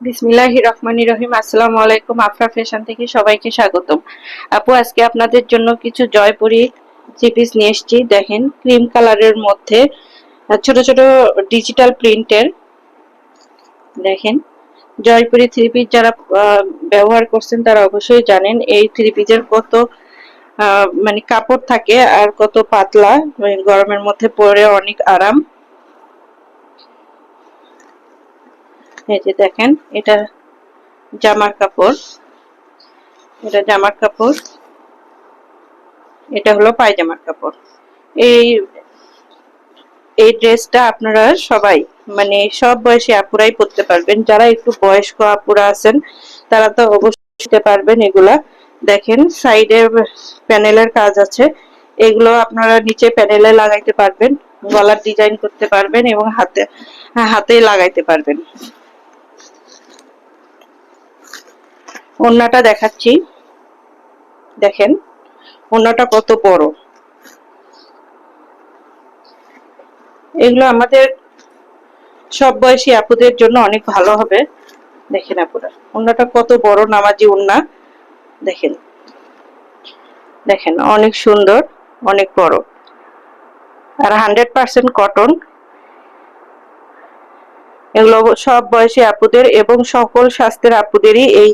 বিসমিল্লাহির রহমানির রহিম। আসসালামু আলাইকুম। আফরা ফ্যাশন থেকে সবাইকে স্বাগতম। আপু, আজকে আপনাদের জন্য কিছু জয়পুরি থ্রি পিস নিয়ে এসেছি। দেখেন, ক্রিম কালারের মধ্যে ছোট ছোট ডিজিটাল প্রিন্টের। দেখেন, জয়পুরি থ্রি পিস যারা ব্যবহার করছেন তারা অবশ্যই জানেন এই থ্রি পিসের কত মানে কাপড় থাকে আর কত পাতলা, মানে গরমের মধ্যে পরে অনেক আরাম। এই যে দেখেন, এটা জামার কাপড়, এটা জামার কাপড়, এটা হলো পায়জামার কাপড়। এই এই ড্রেসটা আপনারা সবাই, মানে সব বয়সী আপুরাই পরতে পারবেন। যারা একটু বয়স্ক আপুরা আছেন তারা তো অবশ্যই পরতে পারবেন এগুলা। দেখেন, সাইডে প্যানেলের কাজ আছে, এগুলো আপনারা নিচে প্যানেলে লাগাইতে পারবেন, গলার ডিজাইন করতে পারবেন এবং হাতে লাগাইতে পারবেন। ওড়নাটা দেখাচ্ছি, দেখেন ওড়নাটা কত বড়। এগুলো আমাদের সব বয়সী আপুদের জন্য অনেক ভালো হবে। দেখেন আপুরা, ওড়নাটা কত বড়, নামাজি ওড়না। দেখেন দেখেন, অনেক সুন্দর, অনেক বড়, আর 100% কটন। এগুলো সব বয়সী আপুদের এবং সকল স্বাস্থ্যের আপুদেরই এই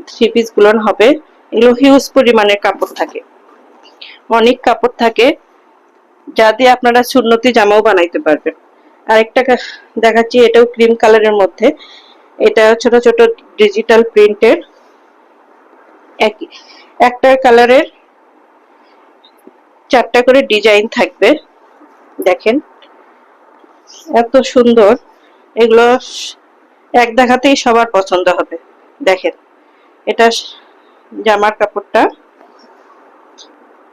থ্রি পিস গুলো হবে। এগুলো হিউজ পরিমাণের কাপড় থাকে, অনেক কাপড় থাকে, যা দিয়ে আপনারা সুন্নতি জামাও বানাইতে পারবেন। আরেকটা দেখাচ্ছি, এটাও ক্রিম কালারের মধ্যে। এটা ছোট ছোট ডিজিটাল প্রিন্টের, একটা কালারের 4টা করে ডিজাইন থাকবে। দেখেন এত সুন্দর, এগুলো এক দেখাতেই সবার পছন্দ হবে। দেখেন, এটা জামার কাপড়টা,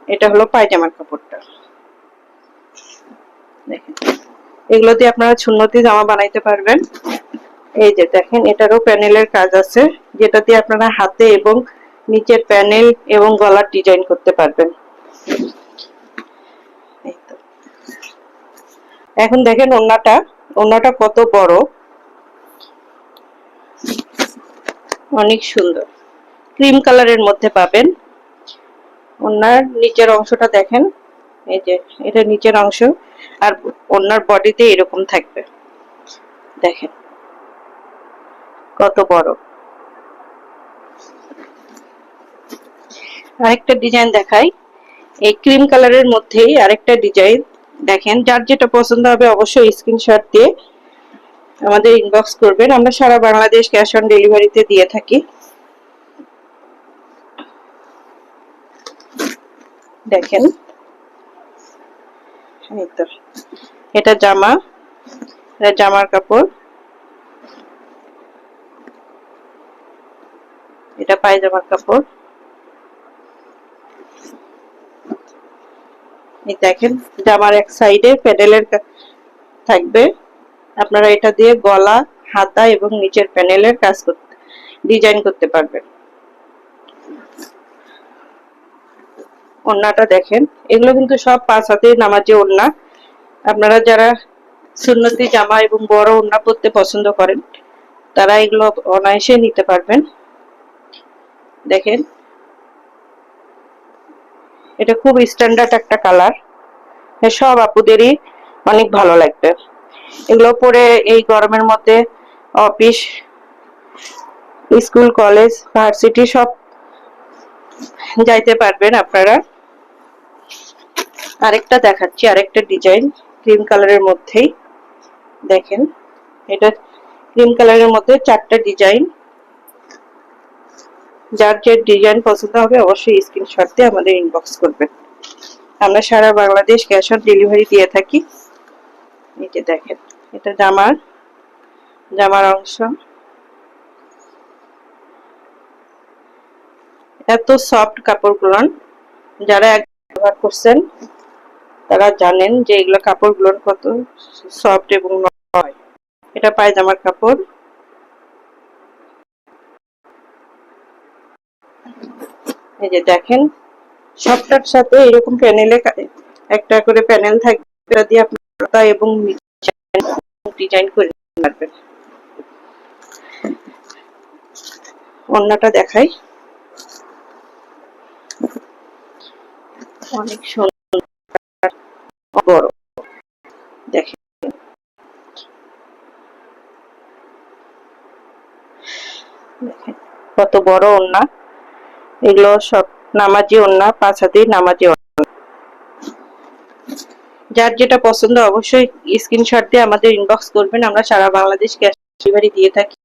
এটা হলো পায়জামার কাপড়টা। দেখেন, এগুলো দিয়ে আপনারা সুন্নতি জামা বানাইতে পারবেন। এই যে দেখেন, এটারও প্যানেলের কাজ আছে, যেটা দিয়ে আপনারা হাতে এবং নিচের প্যানেল এবং গলার ডিজাইন করতে পারবেন। এই তো, এখন দেখেন ওড়নাটা, ওড়নাটা কত বড়, অনেক সুন্দর, ক্রিম কালারের মধ্যে পাবেন। ওড়নার নিচের অংশটা দেখেন, এই যে এটা নিচের অংশ, আর ওড়নার বডিতে এরকম থাকবে। দেখেন কত বড়। আরেকটা ডিজাইন দেখাই, এই ক্রিম কালারের মধ্যেই আরেকটা ডিজাইন। দেখেন, যার যেটা পছন্দ হবে অবশ্যই স্ক্রিনশট দিয়ে আমাদের ইনবক্স করবেন। আমরা সারা বাংলাদেশ ক্যাশ অন ডেলিভারিতে দিয়ে থাকি। দেখেন, এই তো, এটা জামা, এটা জামার কাপড়, এটা পায়জামার কাপড়। এই দেখেন, জামার এক সাইডে প্যানেলের থাকবে, আপনারা এটা দিয়ে গলা, হাতা এবং নিচের প্যানেলের কাজ করতে, ডিজাইন করতে পারবেন। ওড়নাটা দেখেন, এগুলো কিন্তু সব 5 হাতের নামাজি ওড়না। আপনারা যারা সুন্নতি জামা এবং বড় ওড়না পরতে পছন্দ করেন তারা এগুলো অনায়াসে নিতে পারবেন। দেখেন, এটা খুব স্ট্যান্ডার্ড একটা কালার, সব আপুদেরই অনেক ভালো লাগবে। এগুলো পরে এই গরমের মধ্যে অফিস, স্কুল, কলেজ, ভার্সিটি সব যাইতে পারবেন আপনারা। আরেকটা দেখাচ্ছি, আরেকটা ডিজাইন ক্রিম কালারের মধ্যেই। দেখেন, এটা ক্রিম কালারের মধ্যে 4টা ডিজাইন। যার যে ডিজাইন পছন্দ হবে অবশ্যই স্ক্রিনশট দিয়ে আমাদের ইনবক্স করবেন। আমরা সারা বাংলাদেশ ক্যাশ অন ডেলিভারি দিয়ে থাকি। এই যে দেখেন, এটা জামার অংশ, এত সফট কাপড়গুলো, যারা ব্যবহার করছেন তারা জানেন যে এগুলো কাপড়গুলো কত সফট এবং নরম হয়। এটা পায়জামার কাপড়। এই যে দেখেন, সবটার সাথে এরকম প্যানেলে একটা করে প্যানেল থাকবে, দিয়ে আপনারা এবং ডিজাইন করে পারবেন। ওড়নাটা দেখাই, অনেক সুন্দর বড়, দেখেন দেখেন কত বড় ওড়না। এগুলো সব নামাজি ওড়না, 5 হাতের নামাজি ওড়না। যার যেটা পছন্দ অবশ্যই স্ক্রিনশট দিয়ে আমাদের ইনবক্স করবেন, আমরা সারা বাংলাদেশ ক্যাশ ডেলিভারি দিয়ে থাকি।